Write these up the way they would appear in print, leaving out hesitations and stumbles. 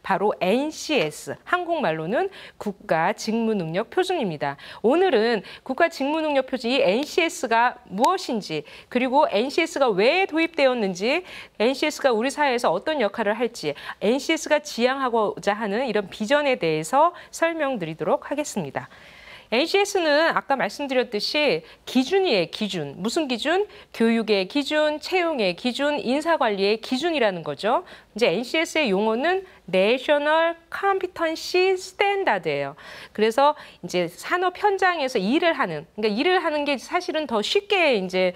바로 NCS, 한국말로는 국가직무능력표준입니다. 오늘은 국가직무능력표준, 이 NCS가 무엇인지, 그리고 NCS가 왜 도입되었는지, NCS가 우리 사회에서 어떤 역할을 할지, NCS가 지향하고자 하는 이런 비전에 대해서 설명드리도록 하겠습니다. NCS는 아까 말씀드렸듯이 기준이에요, 기준. 무슨 기준? 교육의 기준, 채용의 기준, 인사관리의 기준이라는 거죠. 이제 NCS의 용어는 National Competency Standard예요. 그래서 이제 산업 현장에서 일을 하는, 그러니까 일을 하는 게 사실은 더 쉽게 이제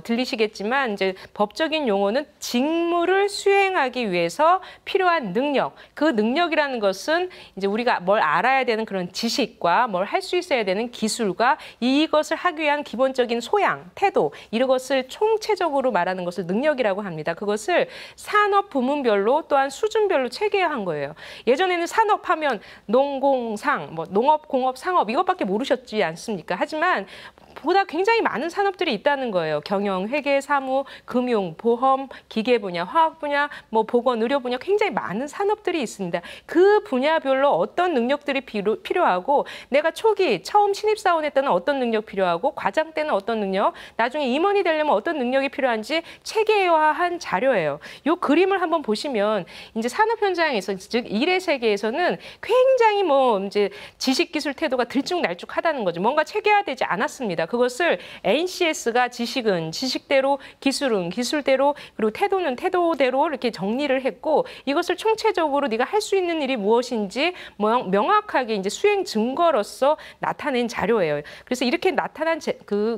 들리시겠지만, 이제 법적인 용어는 직무를 수행하기 위해서 필요한 능력. 그 능력이라는 것은 이제 우리가 뭘 알아야 되는 그런 지식과 뭘 할 수 있어야 되는 기술과 이것을 하기 위한 기본적인 소양, 태도, 이런 것을 총체적으로 말하는 것을 능력이라고 합니다. 그것을 산업 부문별로 또한 수준별로 체계화한 거예요. 예전에는 산업하면 농공상, 뭐 농업, 공업, 상업 이것밖에 모르셨지 않습니까? 하지만 보다 굉장히 많은 산업들이 있다는 거예요. 경영, 회계, 사무, 금융, 보험, 기계 분야, 화학 분야, 뭐 보건, 의료 분야 굉장히 많은 산업들이 있습니다. 그 분야별로 어떤 능력들이 필요하고 내가 초기 처음 신입사원에 때는 어떤 능력 필요하고 과장 때는 어떤 능력, 나중에 임원이 되려면 어떤 능력이 필요한지 체계화한 자료예요. 이 그림을 한번 보시면 이제 산업 현장에서, 즉 일의 세계에서는 굉장히 뭐 이제 지식, 기술, 태도가 들쭉날쭉하다는 거죠. 뭔가 체계화되지 않았습니다. 그것을 NCS가 지식은 지식대로, 기술은 기술대로, 그리고 태도는 태도대로 이렇게 정리를 했고, 이것을 총체적으로 네가 할 수 있는 일이 무엇인지 명확하게 이제 수행 증거로서 나타낸 자료예요. 그래서 이렇게 나타난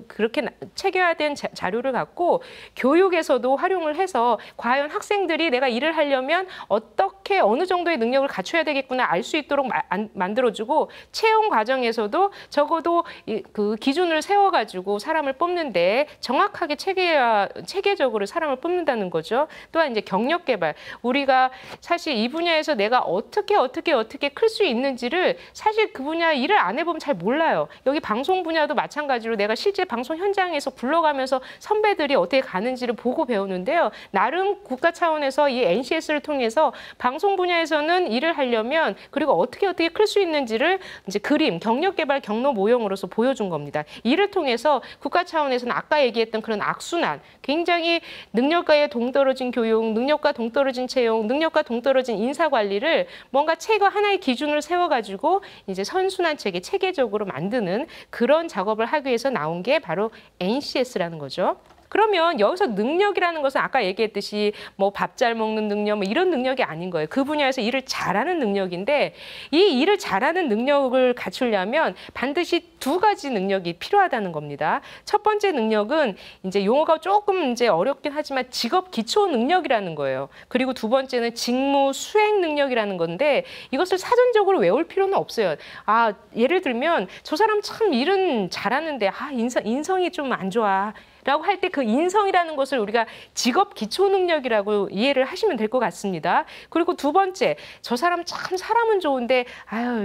그렇게 체계화된 자료를 갖고 교육에서도 활용을 해서 과연 학생들이 내가 일을 하려면 어떻게 어느 정도의 능력을 갖춰야 되겠구나 알 수 있도록 만들어주고, 채용 과정에서도 적어도 그 기준을 세워가지고 사람을 뽑는데 정확하게 체계적으로 사람을 뽑는다는 거죠. 또한 이제 경력 개발, 우리가 사실 이 분야에서 내가 어떻게 클 수 있는지를 사실 그 분야 일을 안 해보면 잘 몰라요. 여기 방송 분야도 마찬가지로 내가 실제 방송 현장에서 굴러가면서 선배들이 어떻게 가는지를 보고 배우는데요. 나름 국가 차원에서 이 NCS를 통해서 방송 분야에서는 일을 하려면, 그리고 어떻게 클 수 있는지를 이제 그림, 경력 개발 경로 모형으로서 보여준 겁니다. 이를 통해서 국가 차원에서는 아까 얘기했던 그런 악순환, 굉장히 능력과의 동떨어진 교육, 능력과 동떨어진 채용, 능력과 동떨어진 인사관리를 뭔가 하나의 기준을 세워가지고 이제 선순환 체계적으로 만드는 그런 작업을 하기 위해서 나온 게 바로 NCS라는 거죠. 그러면 여기서 능력이라는 것은 아까 얘기했듯이 뭐 밥 잘 먹는 능력, 뭐 이런 능력이 아닌 거예요. 그 분야에서 일을 잘하는 능력인데, 이 일을 잘하는 능력을 갖추려면 반드시 두 가지 능력이 필요하다는 겁니다. 첫 번째 능력은 이제 용어가 조금 이제 어렵긴 하지만 직업 기초 능력이라는 거예요. 그리고 두 번째는 직무 수행 능력이라는 건데, 이것을 사전적으로 외울 필요는 없어요. 예를 들면 저 사람 참 일은 잘하는데 인성이 좀 안 좋아 라고 할 때 그 인성이라는 것을 우리가 직업 기초 능력이라고 이해를 하시면 될 것 같습니다. 그리고 두 번째, 저 사람 참 사람은 좋은데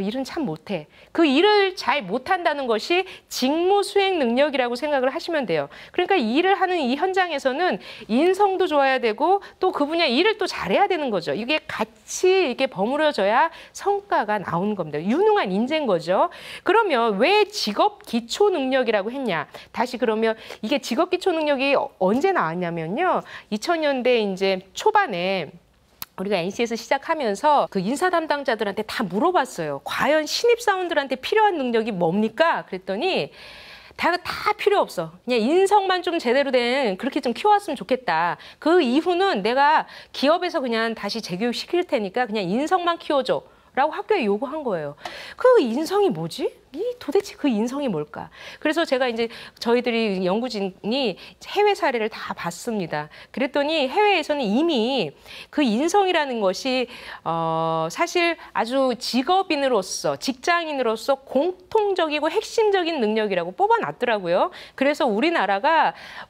일은 참 못해. 그 일을 잘 못한다는 것이 직무 수행 능력이라고 생각을 하시면 돼요. 그러니까 일을 하는 이 현장에서는 인성도 좋아야 되고 또 그 분야 일을 또 잘해야 되는 거죠. 이게 같이 이게 버무려져야 성과가 나오는 겁니다. 유능한 인재인 거죠. 그러면 왜 직업 기초 능력이라고 했냐? 다시 그러면 이게 직업 기초 능력이 언제 나왔냐면요. 2000년대 이제 초반에 우리가 NCS 시작하면서 그 인사 담당자들한테 다 물어봤어요. 과연 신입사원들한테 필요한 능력이 뭡니까? 그랬더니 다 필요 없어. 그냥 인성만 좀 제대로 된 그렇게 좀 키워왔으면 좋겠다. 그 이후는 내가 기업에서 그냥 다시 재교육 시킬 테니까 그냥 인성만 키워줘 라고 학교에 요구한 거예요. 그 인성이 뭐지? 도대체 그 인성이 뭘까? 그래서 제가 이제 저희들이 연구진이 해외 사례를 다 봤습니다. 그랬더니 해외에서는 이미 그 인성이라는 것이 사실 아주 직업인으로서, 직장인으로서 공통적이고 핵심적인 능력이라고 뽑아놨더라고요. 그래서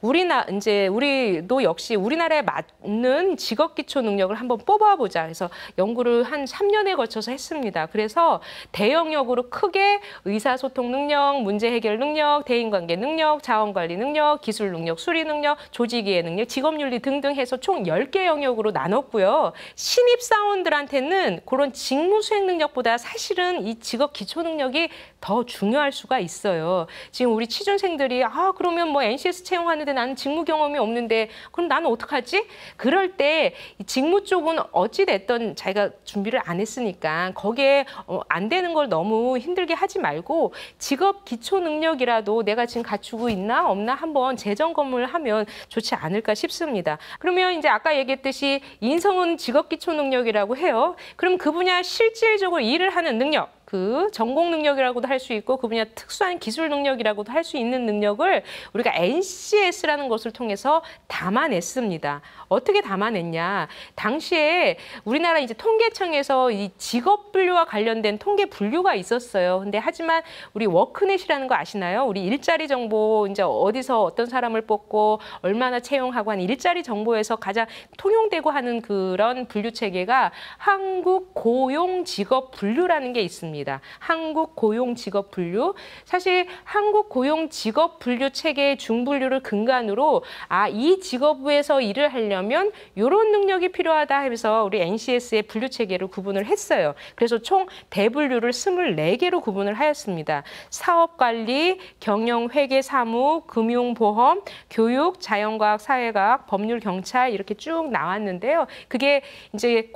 우리도 역시 우리나라에 맞는 직업 기초 능력을 한번 뽑아보자. 그래서 연구를 한 3년에 걸쳐서 했습니다. 그래서 대형역으로 크게 의사소통 능력, 문제 해결 능력, 대인관계 능력, 자원관리 능력, 기술 능력, 수리 능력, 조직이해 능력, 직업윤리 등등 해서 총 10개 영역으로 나눴고요. 신입사원들한테는 그런 직무수행 능력보다 사실은 이 직업 기초 능력이 더 중요할 수가 있어요. 지금 우리 취준생들이 그러면 뭐 NCS 채용하는데 나는 직무 경험이 없는데 그럼 나는 어떡하지? 그럴 때 이 직무 쪽은 어찌됐든 자기가 준비를 안 했으니까 거기에 안 되는 걸 너무 힘들게 하지 말고 직업 기초 능력이라도 내가 지금 갖추고 있나 없나 한번 재점검을 하면 좋지 않을까 싶습니다. 그러면 이제 아까 얘기했듯이 인성은 직업 기초 능력이라고 해요. 그럼 그 분야 실질적으로 일을 하는 능력, 그 전공 능력이라고도 할 수 있고 그 분야 특수한 기술 능력이라고도 할 수 있는 능력을 우리가 NCS라는 것을 통해서 담아냈습니다. 어떻게 담아냈냐? 당시에 우리나라 이제 통계청에서 이 직업 분류와 관련된 통계 분류가 있었어요. 근데 하지만 우리 워크넷이라는 거 아시나요? 우리 일자리 정보 이제 어디서 어떤 사람을 뽑고 얼마나 채용하고 하는 일자리 정보에서 가장 통용되고 하는 그런 분류 체계가 한국 고용 직업 분류라는 게 있습니다. 한국 고용 직업 분류. 사실 한국 고용 직업 분류 체계의 중분류를 근간으로 이 직업에서 일을 하려면 이런 능력이 필요하다 하면서 우리 NCS의 분류 체계를 구분을 했어요. 그래서 총 대분류를 24개로 구분을 하였습니다. 사업관리, 경영, 회계, 사무, 금융보험, 교육, 자연과학, 사회과학, 법률, 경찰 이렇게 쭉 나왔는데요. 그게 이제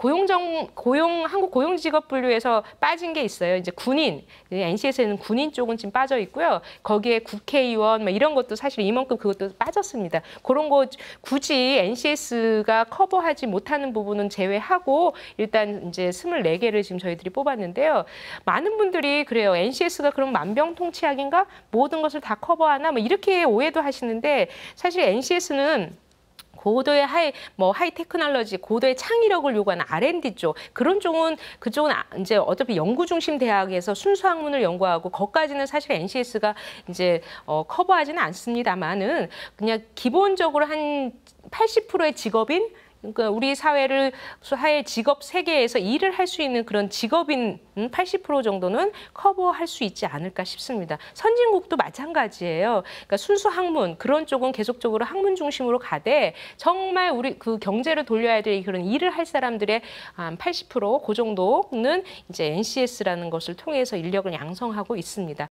한국 고용 직업 분류에서 빠진 게 있어요. 이제 군인, NCS에는 군인 쪽은 지금 빠져 있고요. 거기에 국회의원 이런 것도 사실 이만큼 그것도 빠졌습니다. 그런 거 굳이 NCS가 커버하지 못하는 부분은 제외하고 일단 이제 24개를 지금 저희들이 뽑았는데요. 많은 분들이 그래요. NCS가 그럼 만병통치약인가? 모든 것을 다 커버하나? 이렇게 오해도 하시는데 사실 NCS는 고도의 하이 테크놀로지, 고도의 창의력을 요구하는 R&D 쪽 그런 쪽은 그쪽은 이제 어차피 연구 중심 대학에서 순수 학문을 연구하고 거기까지는 사실 NCS가 이제 커버하지는 않습니다만은 그냥 기본적으로 한 80%의 직업인 그러니까 우리 사회 직업 세계에서 일을 할 수 있는 그런 직업인 80% 정도는 커버할 수 있지 않을까 싶습니다. 선진국도 마찬가지예요. 그러니까 순수 학문 그런 쪽은 계속적으로 학문 중심으로 가되 정말 우리 그 경제를 돌려야 될 그런 일을 할 사람들의 한 80%그 정도는 이제 NCS라는 것을 통해서 인력을 양성하고 있습니다.